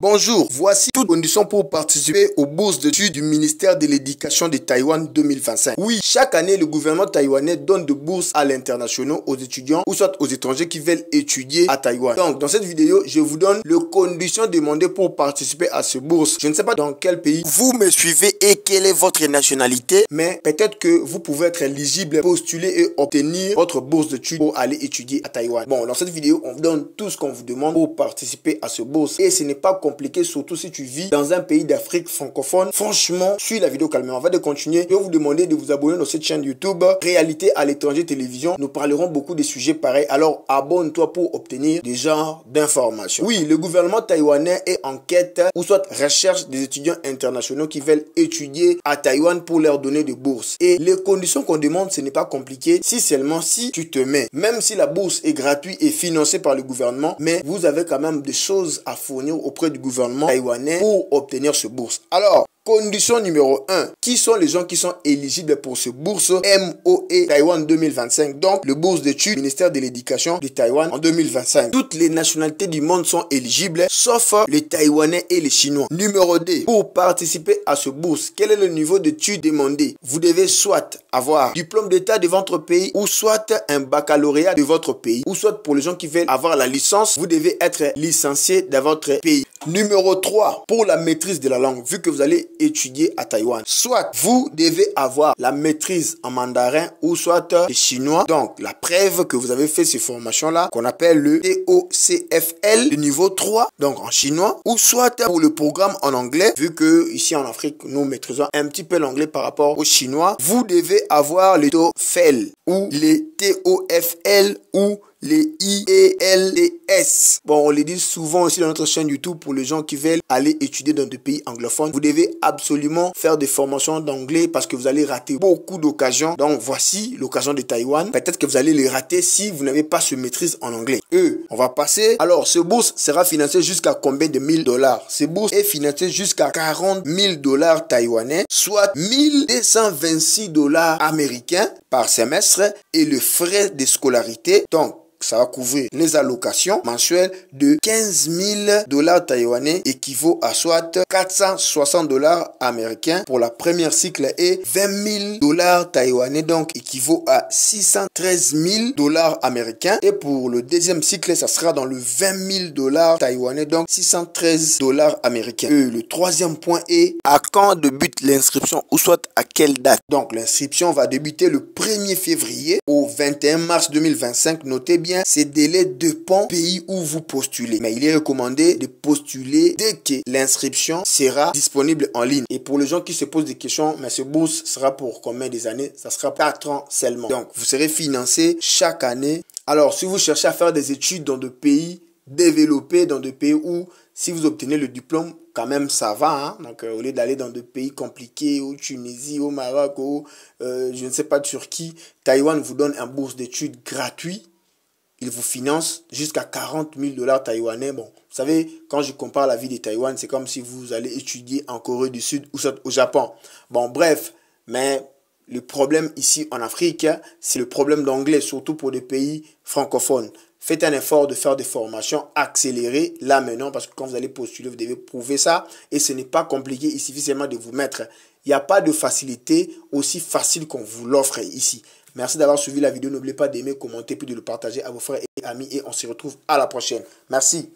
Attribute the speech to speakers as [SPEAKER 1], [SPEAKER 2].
[SPEAKER 1] Bonjour, voici toutes les conditions pour participer aux bourses d'études du ministère de l'Éducation de Taïwan 2025. Oui, chaque année, le gouvernement taïwanais donne de bourses à l'international aux étudiants ou soit aux étrangers qui veulent étudier à Taïwan. Donc, dans cette vidéo, je vous donne les conditions demandées pour participer à ces bourses. Je ne sais pas dans quel pays vous me suivez et quelle est votre nationalité, mais peut-être que vous pouvez être éligible, postuler et obtenir votre bourse d'études pour aller étudier à Taïwan. Bon, dans cette vidéo, on vous donne tout ce qu'on vous demande pour participer à ce bourse. Et ce n'est pas compliqué, surtout si tu vis dans un pays d'Afrique francophone. Franchement, suis la vidéo calmement. Avant de continuer, je vais vous demander de vous abonner dans cette chaîne YouTube Réalité à l'étranger télévision. Nous parlerons beaucoup de sujets pareils. Alors, abonne-toi pour obtenir des genres d'informations. Oui, le gouvernement taïwanais est en quête ou soit recherche des étudiants internationaux qui veulent étudier à Taïwan pour leur donner des bourses. Et les conditions qu'on demande, ce n'est pas compliqué. Si seulement si tu te mets, même si la bourse est gratuite et financée par le gouvernement, mais vous avez quand même des choses à fournir auprès du gouvernement taïwanais pour obtenir ce bourse. Alors, condition numéro 1. Qui sont les gens qui sont éligibles pour ce bourse MOE Taïwan 2025? Donc, le bourse d'études ministère de l'Éducation de Taïwan en 2025. Toutes les nationalités du monde sont éligibles, sauf les Taïwanais et les Chinois. Numéro 2. Pour participer à ce bourse, quel est le niveau d'études demandé? Vous devez soit avoir diplôme d'état de votre pays, ou soit un baccalauréat de votre pays, ou soit pour les gens qui veulent avoir la licence, vous devez être licencié dans votre pays. Numéro 3, pour la maîtrise de la langue, vu que vous allez étudier à Taïwan. Soit vous devez avoir la maîtrise en mandarin ou soit le chinois. Donc, la preuve que vous avez fait ces formations-là, qu'on appelle le TOCFL, le niveau 3, donc en chinois. Ou soit pour le programme en anglais, vu que ici en Afrique, nous maîtrisons un petit peu l'anglais par rapport au chinois. Vous devez avoir le TOEFL ou les TOFL ou les IELTS. Bon, on les dit souvent aussi dans notre chaîne YouTube pour les gens qui veulent aller étudier dans des pays anglophones. Vous devez absolument faire des formations d'anglais parce que vous allez rater beaucoup d'occasions. Donc, voici l'occasion de Taïwan. Peut-être que vous allez les rater si vous n'avez pas ce maîtrise en anglais. On va passer. Alors, ce bourse sera financé jusqu'à combien de $1000? Ce bourse est financé jusqu'à $40,000 taïwanais, soit $1,226 américains par semestre et le frais de scolarité. Donc, ça va couvrir les allocations mensuelles de $15,000 taïwanais, équivaut à soit $460 américains pour la première cycle et $20,000 taïwanais, donc équivaut à $613,000 américains. Et pour le deuxième cycle, ça sera dans le $20,000 taïwanais, donc $613 américains. Et le troisième point est à quand débute l'inscription ou soit à quelle date? Donc l'inscription va débuter le 1er février au 21 mars 2025. Notez bien, ces délais dépendent du pays où vous postulez. Mais il est recommandé de postuler dès que l'inscription sera disponible en ligne. Et pour les gens qui se posent des questions, mais ce bourse sera pour combien des années? Ça sera 4 ans seulement. Donc, vous serez financé chaque année. Alors, si vous cherchez à faire des études dans des pays développés, dans des pays où si vous obtenez le diplôme, quand même ça va, hein? Donc au lieu d'aller dans des pays compliqués, au Tunisie, au Maroc, au je ne sais pas, Turquie, Taïwan vous donne un bourse d'études gratuit. Il vous finance jusqu'à $40,000 taïwanais. Bon, vous savez, quand je compare la vie de Taïwan, c'est comme si vous allez étudier en Corée du Sud ou au Japon. Bon, bref, mais le problème ici en Afrique, c'est le problème d'anglais, surtout pour des pays francophones. Faites un effort de faire des formations accélérées là maintenant, parce que quand vous allez postuler, vous devez prouver ça. Et ce n'est pas compliqué, il suffit seulement de vous mettre. Il n'y a pas de facilité aussi facile qu'on vous l'offre ici. Merci d'avoir suivi la vidéo. N'oubliez pas d'aimer, commenter, puis de le partager à vos frères et amis. Et on se retrouve à la prochaine. Merci.